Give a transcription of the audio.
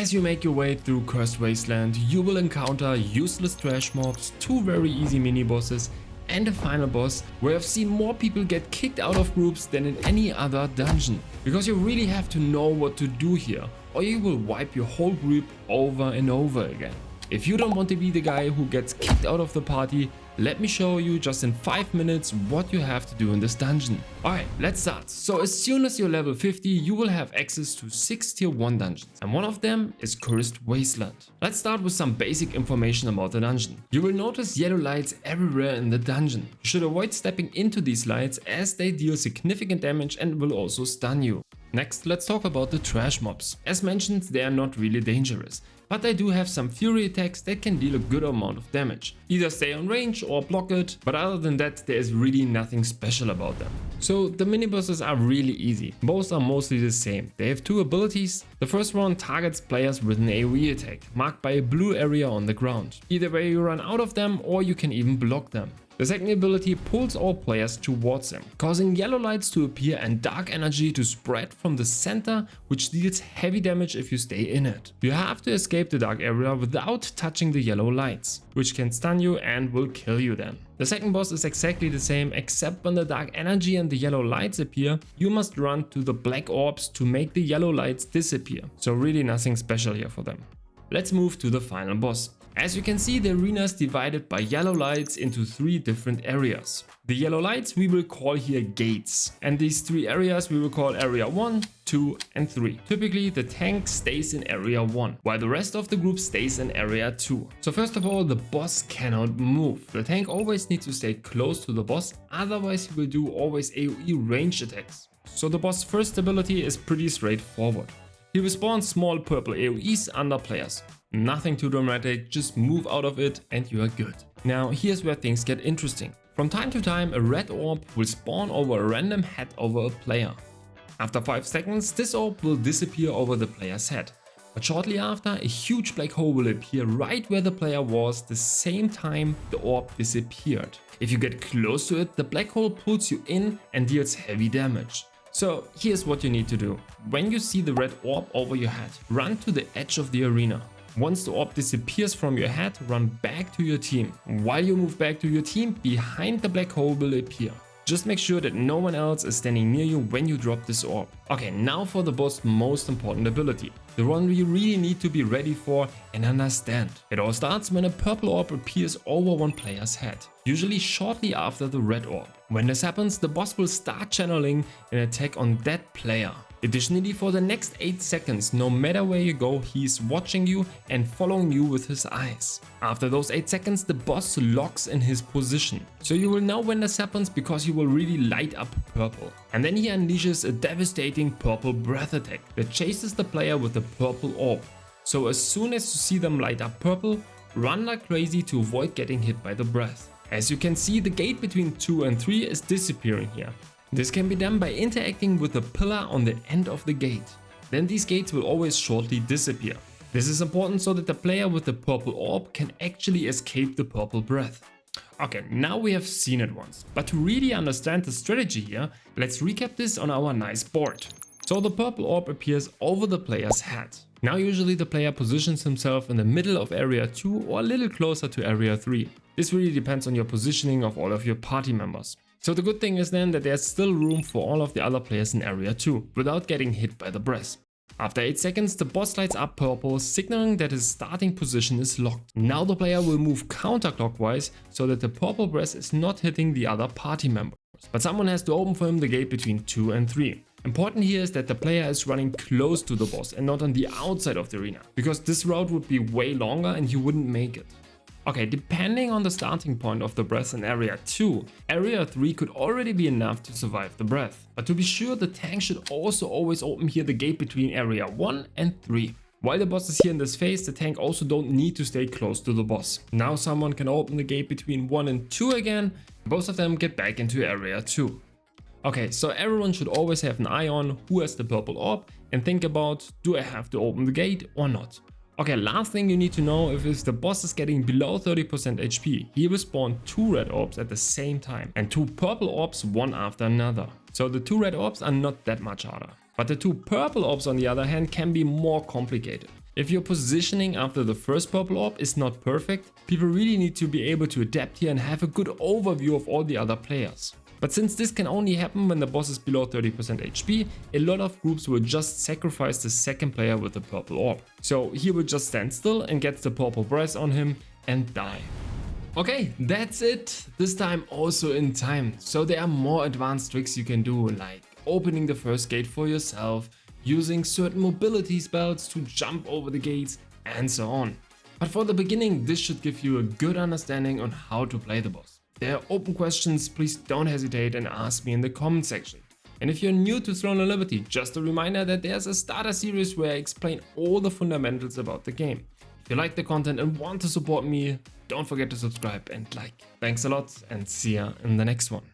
As you make your way through Cursed Wasteland, you will encounter useless trash mobs, 2 very easy mini bosses, and a final boss where I've seen more people get kicked out of groups than in any other dungeon. Because you really have to know what to do here, or you will wipe your whole group over and over again. If you don't want to be the guy who gets kicked out of the party, let me show you just in 5 minutes what you have to do in this dungeon. Alright, let's start. So as soon as you're level 50, you will have access to 6 tier 1 dungeons, and one of them is Cursed Wasteland. Let's start with some basic information about the dungeon. You will notice yellow lights everywhere in the dungeon. You should avoid stepping into these lights as they deal significant damage and will also stun you. Next, let's talk about the trash mobs. As mentioned, they are not really dangerous, but they do have some fury attacks that can deal a good amount of damage. Either stay on range or block it, but other than that there is really nothing special about them. So the mini bosses are really easy. Both are mostly the same. They have 2 abilities. The first one targets players with an AoE attack, marked by a blue area on the ground. Either way you run out of them or you can even block them. The second ability pulls all players towards him, causing yellow lights to appear and dark energy to spread from the center, which deals heavy damage if you stay in it. You have to escape the dark area without touching the yellow lights, which can stun you and will kill you then. The second boss is exactly the same, except when the dark energy and the yellow lights appear, you must run to the black orbs to make the yellow lights disappear. So really nothing special here for them. Let's move to the final boss. As you can see, the arena is divided by yellow lights into 3 different areas. The yellow lights we will call here gates, and these 3 areas we will call area 1, 2 and 3. Typically the tank stays in area 1, while the rest of the group stays in area 2. So first of all, the boss cannot move. The tank always needs to stay close to the boss, otherwise he will do always AoE range attacks. So the boss' first ability is pretty straightforward. He respawns small purple AoEs under players. Nothing too dramatic, just move out of it and you are good. Now here's where things get interesting. From time to time a red orb will spawn over a random head over a player. After 5 seconds this orb will disappear over the player's head. But shortly after, a huge black hole will appear right where the player was the same time the orb disappeared. If you get close to it, the black hole pulls you in and deals heavy damage. So here's what you need to do. When you see the red orb over your head, run to the edge of the arena. Once the orb disappears from your head, run back to your team. While you move back to your team, behind the black hole will appear. Just make sure that no one else is standing near you when you drop this orb. Okay, now for the boss' most important ability. The one you really need to be ready for and understand. It all starts when a purple orb appears over one player's head, usually shortly after the red orb. When this happens, the boss will start channeling an attack on that player. Additionally, for the next 8 seconds, no matter where you go, he is watching you and following you with his eyes. After those 8 seconds, the boss locks in his position. So you will know when this happens because he will really light up purple. And then he unleashes a devastating purple breath attack that chases the player with the purple orb. So as soon as you see them light up purple, run like crazy to avoid getting hit by the breath. As you can see, the gate between 2 and 3 is disappearing here. This can be done by interacting with the pillar on the end of the gate. Then these gates will always shortly disappear. This is important so that the player with the purple orb can actually escape the purple breath. Okay, now we have seen it once, but to really understand the strategy here, let's recap this on our nice board. So the purple orb appears over the player's head. Now usually the player positions himself in the middle of area 2 or a little closer to area 3. This really depends on your positioning of all of your party members. So the good thing is then that there's still room for all of the other players in area 2 without getting hit by the breath. After 8 seconds the boss lights up purple, signaling that his starting position is locked. Now the player will move counterclockwise so that the purple breath is not hitting the other party members. But someone has to open for him the gate between 2 and 3. Important here is that the player is running close to the boss and not on the outside of the arena, because this route would be way longer and you wouldn't make it. Okay, depending on the starting point of the breath in area 2, area 3 could already be enough to survive the breath. But to be sure, the tank should also always open here the gate between area 1 and 3. While the boss is here in this phase, the tank also don't need to stay close to the boss. Now someone can open the gate between 1 and 2 again, both of them get back into area 2. Okay, so everyone should always have an eye on who has the purple orb and think about, do I have to open the gate or not? Okay, last thing you need to know if the boss is getting below 30% HP, he will spawn 2 red orbs at the same time and 2 purple orbs one after another. So the 2 red orbs are not that much harder. But the 2 purple orbs on the other hand can be more complicated. If your positioning after the first purple orb is not perfect, people really need to be able to adapt here and have a good overview of all the other players. But since this can only happen when the boss is below 30% HP, a lot of groups will just sacrifice the second player with the purple orb. So he will just stand still and get the purple breath on him and die. Okay, that's it. This time also in time. So there are more advanced tricks you can do, like opening the first gate for yourself, using certain mobility spells to jump over the gates, and so on. But for the beginning, this should give you a good understanding on how to play the boss. If there are open questions, please don't hesitate and ask me in the comment section. And if you're new to Throne of Liberty, just a reminder that there's a starter series where I explain all the fundamentals about the game. If you like the content and want to support me, don't forget to subscribe and like. Thanks a lot and see ya in the next one.